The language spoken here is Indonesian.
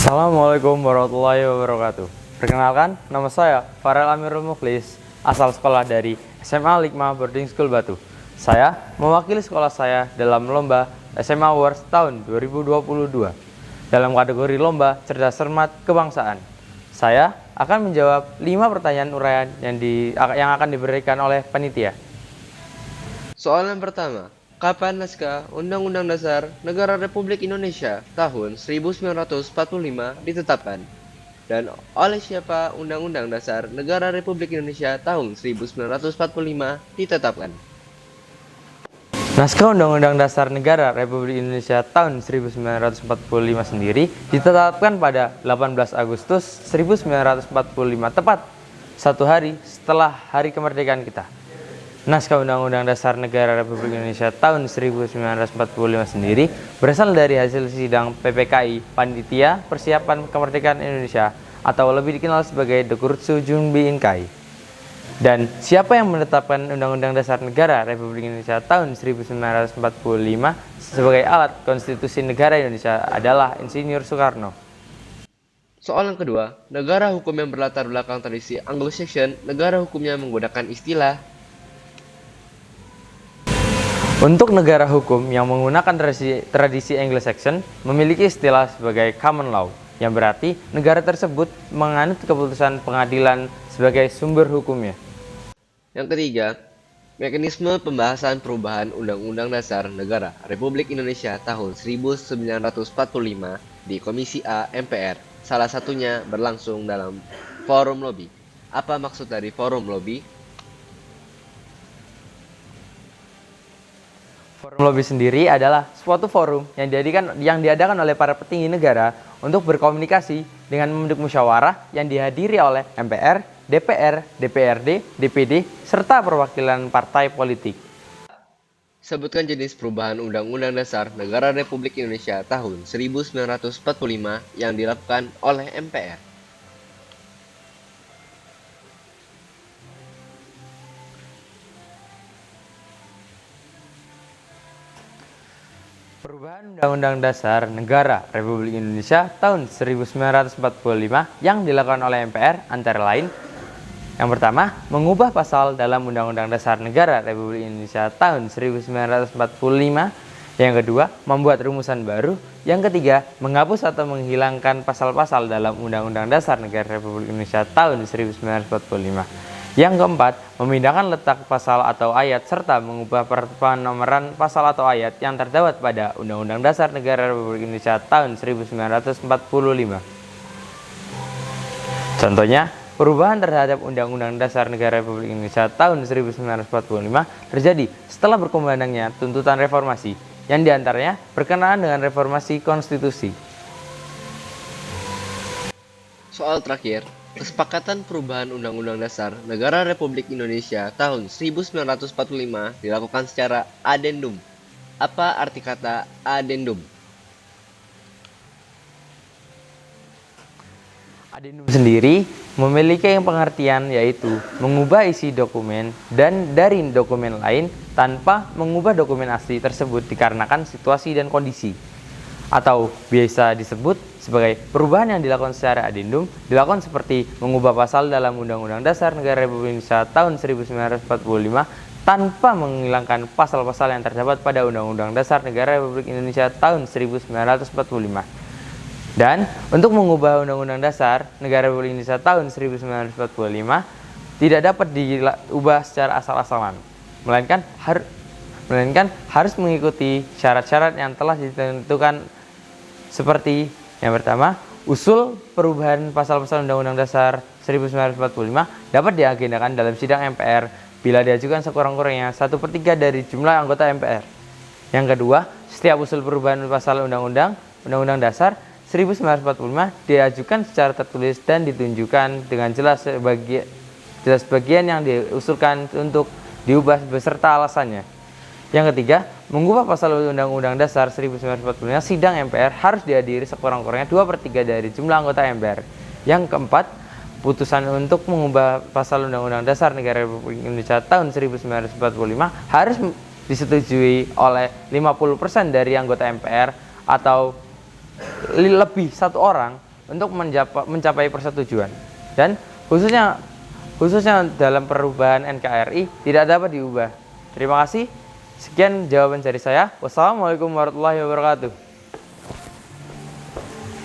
Assalamualaikum warahmatullahi wabarakatuh. Perkenalkan, nama saya Farel Amirul Mukhlis, asal sekolah dari SMA Likma Boarding School Batu. Saya mewakili sekolah saya dalam lomba SMA Awards tahun 2022 dalam kategori lomba cerdas cermat kebangsaan. Saya akan menjawab 5 pertanyaan uraian yang akan diberikan oleh panitia. Soalan pertama, kapan naskah Undang-Undang Dasar Negara Republik Indonesia tahun 1945 ditetapkan? Dan oleh siapa Undang-Undang Dasar Negara Republik Indonesia tahun 1945 ditetapkan? Naskah Undang-Undang Dasar Negara Republik Indonesia tahun 1945 sendiri ditetapkan pada 18 Agustus 1945, tepat 1 hari setelah hari kemerdekaan kita. Naskah Undang-Undang Dasar Negara Republik Indonesia tahun 1945 sendiri berasal dari hasil sidang PPKI Panitia Persiapan Kemerdekaan Indonesia atau lebih dikenal sebagai Dekursu Junbi Inkai. Dan siapa yang menetapkan Undang-Undang Dasar Negara Republik Indonesia tahun 1945 sebagai alat konstitusi negara Indonesia adalah Insinyur Soekarno. Soalan kedua, negara hukum yang berlatar belakang tradisi Anglo-Saxon, negara hukumnya menggunakan istilah. Untuk negara hukum yang menggunakan tradisi Anglo-Saxon memiliki istilah sebagai common law, yang berarti negara tersebut menganut keputusan pengadilan sebagai sumber hukumnya. Yang ketiga, mekanisme pembahasan perubahan Undang-Undang Dasar Negara Republik Indonesia tahun 1945 di Komisi A MPR, salah satunya berlangsung dalam forum lobby. Apa maksud dari forum lobby? Forum lobby sendiri adalah suatu forum yang diadakan oleh para petinggi negara untuk berkomunikasi dengan membentuk musyawarah yang dihadiri oleh MPR, DPR, DPRD, DPD, serta perwakilan partai politik. Sebutkan jenis perubahan Undang-Undang Dasar Negara Republik Indonesia tahun 1945 yang dilakukan oleh MPR. Perubahan Undang-Undang Dasar Negara Republik Indonesia tahun 1945 yang dilakukan oleh MPR antara lain: yang pertama, mengubah pasal dalam Undang-Undang Dasar Negara Republik Indonesia tahun 1945. Yang kedua, membuat rumusan baru. Yang ketiga, menghapus atau menghilangkan pasal-pasal dalam Undang-Undang Dasar Negara Republik Indonesia tahun 1945. Yang keempat, memindahkan letak pasal atau ayat serta mengubah penomoran pasal atau ayat yang terdapat pada Undang-Undang Dasar Negara Republik Indonesia tahun 1945. Contohnya, perubahan terhadap Undang-Undang Dasar Negara Republik Indonesia tahun 1945 terjadi setelah berkembangnya tuntutan reformasi, yang diantaranya berkenaan dengan reformasi konstitusi. Soal terakhir, kesepakatan perubahan Undang-Undang Dasar Negara Republik Indonesia tahun 1945 dilakukan secara adendum. Apa arti kata adendum? Adendum sendiri memiliki pengertian yaitu mengubah isi dokumen dan dari dokumen lain tanpa mengubah dokumen asli tersebut dikarenakan situasi dan kondisi, atau biasa disebut sebagai perubahan yang dilakukan secara adendum, dilakukan seperti mengubah pasal dalam Undang-Undang Dasar Negara Republik Indonesia tahun 1945 tanpa menghilangkan pasal-pasal yang terdapat pada Undang-Undang Dasar Negara Republik Indonesia tahun 1945. Dan untuk mengubah Undang-Undang Dasar Negara Republik Indonesia tahun 1945 tidak dapat diubah secara asal-asalan, melainkan harus mengikuti syarat-syarat yang telah ditentukan, seperti yang pertama, usul perubahan pasal-pasal Undang-Undang Dasar 1945 dapat diagendakan dalam sidang MPR bila diajukan sekurang-kurangnya 1/3 dari jumlah anggota MPR. Yang kedua, setiap usul perubahan pasal Undang-Undang Dasar 1945 diajukan secara tertulis dan ditunjukkan dengan jelas bagian yang diusulkan untuk diubah beserta alasannya. Yang ketiga, mengubah pasal Undang-Undang Dasar 1945, sidang MPR harus dihadiri sekurang-kurangnya 2/3 dari jumlah anggota MPR. Yang keempat, putusan untuk mengubah pasal Undang-Undang Dasar Negara Republik Indonesia tahun 1945 harus disetujui oleh 50% dari anggota MPR atau lebih 1 orang untuk mencapai persetujuan. Dan khususnya dalam perubahan NKRI tidak dapat diubah. Terima kasih. Sekian jawaban dari saya. Wassalamualaikum warahmatullahi wabarakatuh.